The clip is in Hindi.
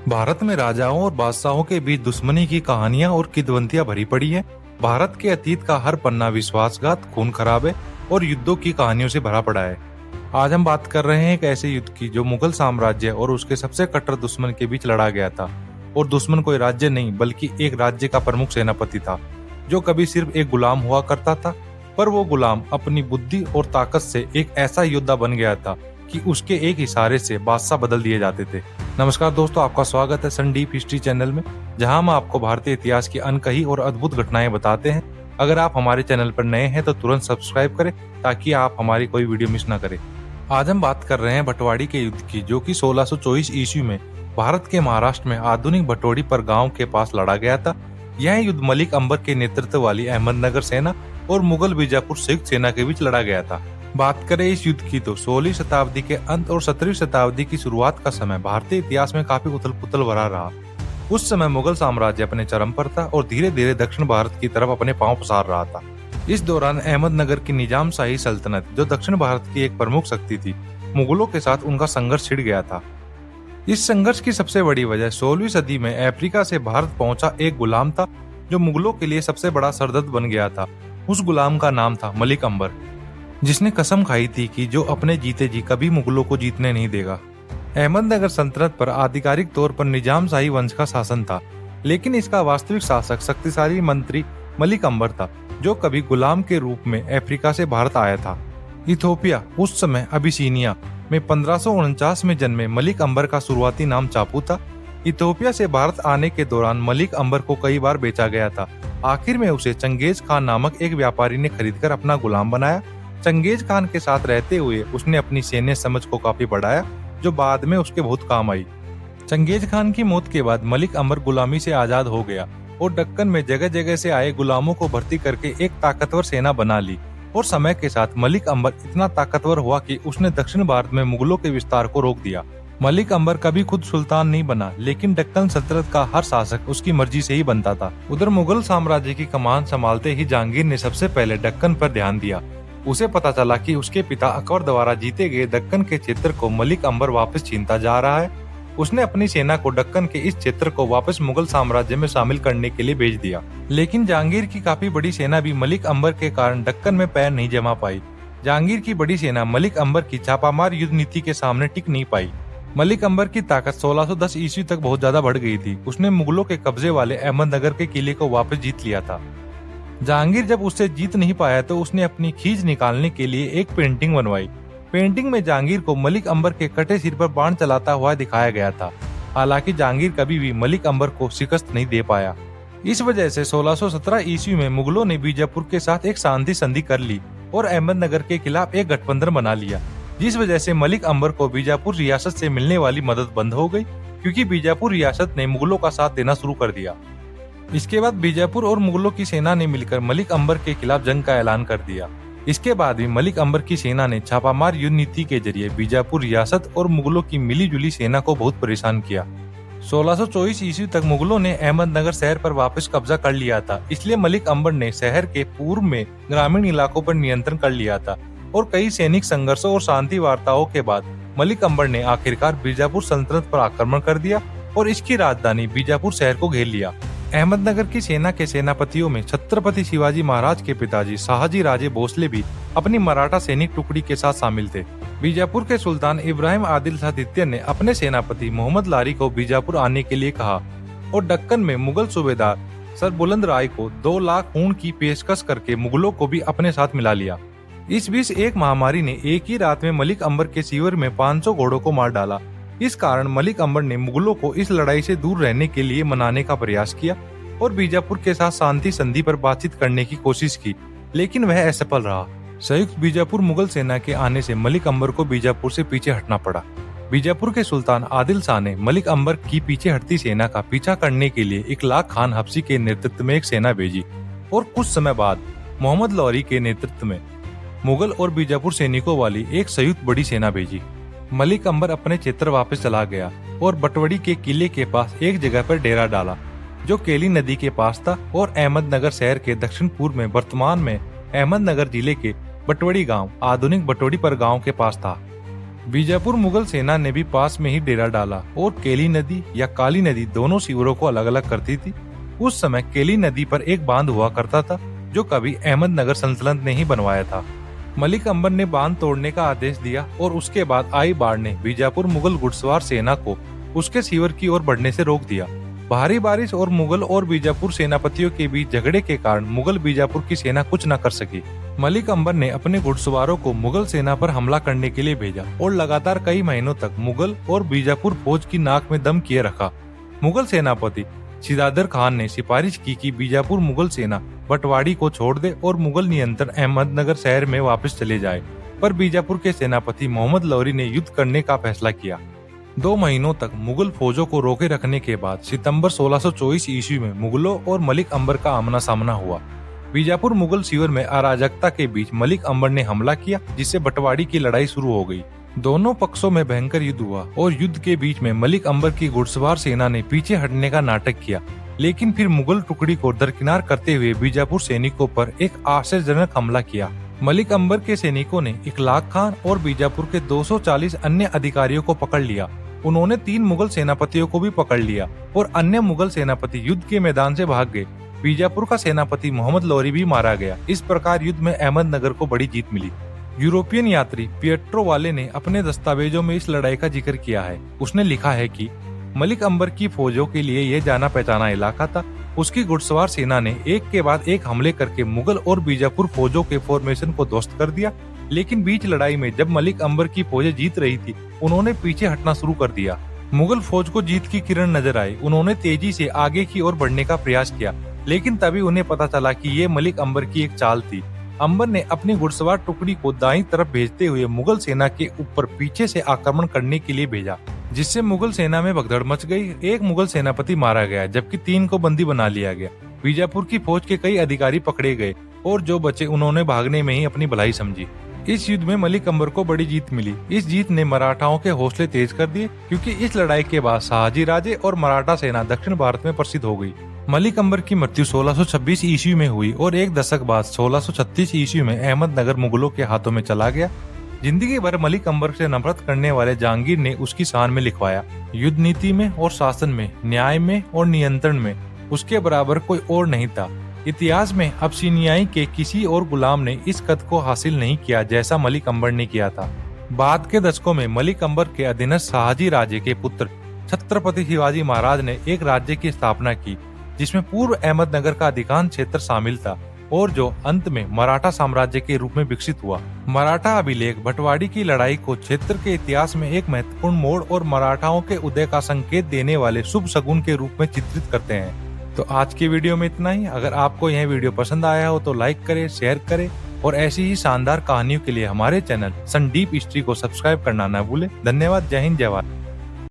भारत में राजाओं और बादशाहों के बीच दुश्मनी की कहानियां और किंवदंतियां भरी पड़ी हैं। भारत के अतीत का हर पन्ना विश्वासघात, खून खराबे और युद्धों की कहानियों से भरा पड़ा है। आज हम बात कर रहे हैं एक ऐसे युद्ध की जो मुगल साम्राज्य और उसके सबसे कट्टर दुश्मन के बीच लड़ा गया था। और दुश्मन कोई राज्य नहीं बल्कि एक राज्य का प्रमुख सेनापति था, जो कभी सिर्फ एक गुलाम हुआ करता था, पर वो गुलाम अपनी बुद्धि और ताकत से एक ऐसा योद्धा बन गया था कि उसके एक इशारे से बादशाह बदल दिए जाते थे। नमस्कार दोस्तों, आपका स्वागत है सन डीप हिस्ट्री चैनल में, जहां हम आपको भारतीय इतिहास की अनकही और अद्भुत घटनाएं बताते हैं। अगर आप हमारे चैनल पर नए हैं तो तुरंत सब्सक्राइब करें ताकि आप हमारी कोई वीडियो मिस ना करें। आज हम बात कर रहे हैं भटवाड़ी के युद्ध की, जो कि 1624 ईस्वी में भारत के महाराष्ट्र में आधुनिक भटोड़ी पर गांव के पास लड़ा गया था। यह युद्ध मलिक अंबर के नेतृत्व वाली अहमदनगर सेना और मुगल बीजापुर संयुक्त सेना के बीच लड़ा गया था। बात करें इस युद्ध की तो 16वीं शताब्दी के अंत और 17वीं शताब्दी की शुरुआत का समय भारतीय इतिहास में काफी उथल पुथल भरा रहा। उस समय मुगल साम्राज्य अपने चरम पर था और धीरे धीरे दक्षिण भारत की तरफ अपने पांव पसार रहा था। इस दौरान अहमदनगर की निजाम शाही सल्तनत, जो दक्षिण भारत की एक प्रमुख शक्ति थी, मुगलों के साथ उनका संघर्ष छिड़ गया था। इस संघर्ष की सबसे बड़ी वजह 16वीं सदी में अफ्रीका से भारत पहुंचा एक गुलाम था, जो मुगलों के लिए सबसे बड़ा सरदर्द बन गया था। उस गुलाम का नाम था मलिक अंबर, जिसने कसम खाई थी कि जो अपने जीते जी कभी मुगलों को जीतने नहीं देगा। अहमदनगर सल्तनत पर आधिकारिक तौर पर निजाम शाही वंश का शासन था, लेकिन इसका वास्तविक शासक शक्तिशाली मंत्री मलिक अंबर था, जो कभी गुलाम के रूप में अफ्रीका से भारत आया था। इथोपिया, उस समय अबिसीनिया में 1549 में जन्मे मलिक अंबर का शुरुआती नाम चापू था। इथोपिया से भारत आने के दौरान मलिक अंबर को कई बार बेचा गया था। आखिर में उसे चंगेज खान नामक एक व्यापारी ने खरीदकर अपना गुलाम बनाया। चंगेज खान के साथ रहते हुए उसने अपनी सैन्य समझ को काफी बढ़ाया, जो बाद में उसके बहुत काम आई। चंगेज खान की मौत के बाद मलिक अंबर गुलामी से आजाद हो गया और दक्कन में जगह जगह से आए गुलामों को भर्ती करके एक ताकतवर सेना बना ली। और समय के साथ मलिक अंबर इतना ताकतवर हुआ कि उसने दक्षिण भारत में मुगलों के विस्तार को रोक दिया। मलिक अंबर कभी खुद सुल्तान नहीं बना, लेकिन दक्कन सल्तनत का हर शासक उसकी मर्जी से ही बनता था। उधर मुगल साम्राज्य की कमान संभालते ही जहांगीर ने सबसे पहले दक्कन पर ध्यान दिया। उसे पता चला कि उसके पिता अकबर द्वारा जीते गए दक्कन के क्षेत्र को मलिक अंबर वापस छीनता जा रहा है। उसने अपनी सेना को दक्कन के इस क्षेत्र को वापस मुगल साम्राज्य में शामिल करने के लिए भेज दिया। लेकिन जहांगीर की काफी बड़ी सेना भी मलिक अंबर के कारण दक्कन में पैर नहीं जमा पाई। जहांगीर की बड़ी सेना मलिक अंबर की छापामार युद्ध नीति के सामने टिक नहीं पाई। मलिक अंबर की ताकत 1610 ईस्वी तक बहुत ज्यादा बढ़ गई थी। उसने मुगलों के कब्जे वाले अहमदनगर के किले को वापस जीत लिया था। जहांगीर जब उससे जीत नहीं पाया तो उसने अपनी खींच निकालने के लिए एक पेंटिंग बनवाई। पेंटिंग में जहांगीर को मलिक अंबर के कटे सिर पर बाण चलाता हुआ दिखाया गया था। हालांकि जहांगीर कभी भी मलिक अंबर को शिकस्त नहीं दे पाया। इस वजह से 1617 ईस्वी में मुगलों ने बीजापुर के साथ एक शांति संधि कर ली और अहमदनगर के खिलाफ एक गठबंधन बना लिया, जिस वजह से मलिक अंबर को बीजापुर रियासत से मिलने वाली मदद बंद हो गई, क्योंकि बीजापुर रियासत ने मुगलों का साथ देना शुरू कर दिया। इसके बाद बीजापुर और मुगलों की सेना ने मिलकर मलिक अंबर के खिलाफ जंग का ऐलान कर दिया। इसके बाद भी मलिक अंबर की सेना ने छापामार युद्ध नीति के जरिए बीजापुर रियासत और मुगलों की मिलीजुली सेना को बहुत परेशान किया। 1624 ईस्वी तक मुगलों ने अहमदनगर शहर पर वापस कब्जा कर लिया था, इसलिए मलिक अंबर ने शहर के पूर्व में ग्रामीण इलाकों पर नियंत्रण कर लिया था। और कई सैनिक संघर्षों और शांति वार्ताओं के बाद मलिक अंबर ने आखिरकार बीजापुर सल्तनत पर आक्रमण कर दिया और इसकी राजधानी बीजापुर शहर को घेर लिया। अहमदनगर की सेना के सेनापतियों में छत्रपति शिवाजी महाराज के पिताजी शाहजी राजे भोसले भी अपनी मराठा सैनिक टुकड़ी के साथ शामिल थे। बीजापुर के सुल्तान इब्राहिम आदिल शाह द्वितीय ने अपने सेनापति मोहम्मद लारी को बीजापुर आने के लिए कहा और दक्कन में मुगल सूबेदार सर बुलंद राय को 2 लाख ऊंट की पेशकश करके मुगलों को भी अपने साथ मिला लिया। इस बीच एक महामारी ने एक ही रात में मलिक अंबर के शिविर में 500 घोड़ों को मार डाला। इस कारण मलिक अंबर ने मुगलों को इस लड़ाई से दूर रहने के लिए मनाने का प्रयास किया और बीजापुर के साथ शांति संधि पर बातचीत करने की कोशिश की, लेकिन वह असफल रहा। संयुक्त बीजापुर मुगल सेना के आने से मलिक अंबर को बीजापुर से पीछे हटना पड़ा। बीजापुर के सुल्तान आदिल शाह ने मलिक अंबर की पीछे हटती सेना का पीछा करने के लिए इकलाक खान हब्सी के नेतृत्व में एक सेना भेजी और कुछ समय बाद मोहम्मद लौरी के नेतृत्व में मुगल और बीजापुर सैनिकों वाली एक संयुक्त बड़ी सेना भेजी। मलिक अंबर अपने क्षेत्र वापस चला गया और बटवड़ी के किले के पास एक जगह पर डेरा डाला, जो केली नदी के पास था और अहमदनगर शहर के दक्षिण पूर्व में वर्तमान में अहमदनगर जिले के बटवड़ी गांव, आधुनिक बटोड़ी पर गांव के पास था। बीजापुर मुगल सेना ने भी पास में ही डेरा डाला और केली नदी या काली नदी दोनों शिविरों को अलग अलग करती थी। उस समय केली नदी पर एक बांध हुआ करता था जो कभी अहमदनगर सल्तनत ने ही बनवाया था। मलिक अंबर ने बांध तोड़ने का आदेश दिया और उसके बाद आई बाढ़ ने बीजापुर मुगल घुड़सवार सेना को उसके शिविर की ओर बढ़ने से रोक दिया। भारी बारिश और मुगल और बीजापुर सेनापतियों के बीच झगड़े के कारण मुगल बीजापुर की सेना कुछ न कर सकी। मलिक अंबर ने अपने घुड़सवारों को मुगल सेना पर हमला करने के लिए भेजा और लगातार कई महीनों तक मुगल और बीजापुर फौज की नाक में दम किए रखा। मुगल सेनापति सिदादर खान ने सिफारिश की कि बीजापुर मुगल सेना बटवाड़ी को छोड़ दे और मुगल नियंत्रण अहमदनगर शहर में वापस चले जाए, पर बीजापुर के सेनापति मोहम्मद लौरी ने युद्ध करने का फैसला किया। 2 महीनों तक मुगल फौजों को रोके रखने के बाद सितंबर 1624 ईस्वी में मुगलों और मलिक अंबर का आमना सामना हुआ। बीजापुर मुगल शिविर में अराजकता के बीच मलिक अंबर ने हमला किया, जिससे बटवाड़ी की लड़ाई शुरू हो गई। दोनों पक्षों में भयंकर युद्ध हुआ और युद्ध के बीच में मलिक अंबर की घुड़सवार सेना ने पीछे हटने का नाटक किया, लेकिन फिर मुगल टुकड़ी को दरकिनार करते हुए बीजापुर सैनिकों पर एक आश्चर्यजनक हमला किया। मलिक अंबर के सैनिकों ने इखलाक खान और बीजापुर के 240 अन्य अधिकारियों को पकड़ लिया। उन्होंने 3 मुगल सेनापतियों को भी पकड़ लिया और अन्य मुगल सेनापति युद्ध के मैदान से भाग गए। बीजापुर का सेनापति मोहम्मद लौरी भी मारा गया। इस प्रकार युद्ध में अहमदनगर को बड़ी जीत मिली। यूरोपियन यात्री पिएट्रो वाले ने अपने दस्तावेजों में इस लड़ाई का जिक्र किया है। उसने लिखा है कि मलिक अंबर की फौजों के लिए यह जाना पहचाना इलाका था। उसकी घुड़सवार सेना ने एक के बाद एक हमले करके मुगल और बीजापुर फौजों के फॉर्मेशन को ध्वस्त कर दिया, लेकिन बीच लड़ाई में जब मलिक अंबर की फौजें जीत रही थी, उन्होंने पीछे हटना शुरू कर दिया। मुगल फौज को जीत की किरण नजर आई। उन्होंने तेजी से आगे की ओर बढ़ने का प्रयास किया, लेकिन तभी उन्हें पता चला कि ये मलिक अंबर की एक चाल थी। अंबर ने अपनी घुड़सवार टुकड़ी को दाईं तरफ भेजते हुए मुगल सेना के ऊपर पीछे से आक्रमण करने के लिए भेजा, जिससे मुगल सेना में भगदड़ मच गई। एक मुगल सेनापति मारा गया, जबकि 3 को बंदी बना लिया गया। बीजापुर की फौज के कई अधिकारी पकड़े गए और जो बचे उन्होंने भागने में ही अपनी भलाई समझी। इस युद्ध में मलिक अंबर को बड़ी जीत मिली। इस जीत ने मराठाओं के हौसले तेज कर दिए, क्योंकि इस लड़ाई के बाद शाहजी राजे और मराठा सेना दक्षिण भारत में प्रसिद्ध हो गई। मलिक अंबर की मृत्यु 1626 ईस्वी में हुई और एक दशक बाद 1636 ईस्वी में अहमदनगर मुगलों के हाथों में चला गया। जिंदगी भर मलिक अंबर से नफरत करने वाले जहांगीर ने उसकी शान में लिखवाया, युद्ध नीति में और शासन में, न्याय में और नियंत्रण में उसके बराबर कोई और नहीं था। इतिहास में अबसीनियाई के किसी और गुलाम ने इस कद को हासिल नहीं किया जैसा मलिक अंबर ने किया था। बाद के दशकों में मलिक अंबर के अधीनस्थ शाहजी राजे के पुत्र छत्रपति शिवाजी महाराज ने एक राज्य की स्थापना की, जिसमें पूर्व अहमदनगर का अधिकांश क्षेत्र शामिल था और जो अंत में मराठा साम्राज्य के रूप में विकसित हुआ। मराठा अभिलेख भटवाड़ी की लड़ाई को क्षेत्र के इतिहास में एक महत्वपूर्ण मोड़ और मराठाओं के उदय का संकेत देने वाले शुभ शगुन के रूप में चित्रित करते हैं। तो आज की वीडियो में इतना ही। अगर आपको यह वीडियो पसंद आया हो तो लाइक करें, शेयर करें और ऐसी ही शानदार कहानियों के लिए हमारे चैनल सन डीप हिस्ट्री को सब्सक्राइब करना न भूलें। धन्यवाद। जय हिंद, जय भारत।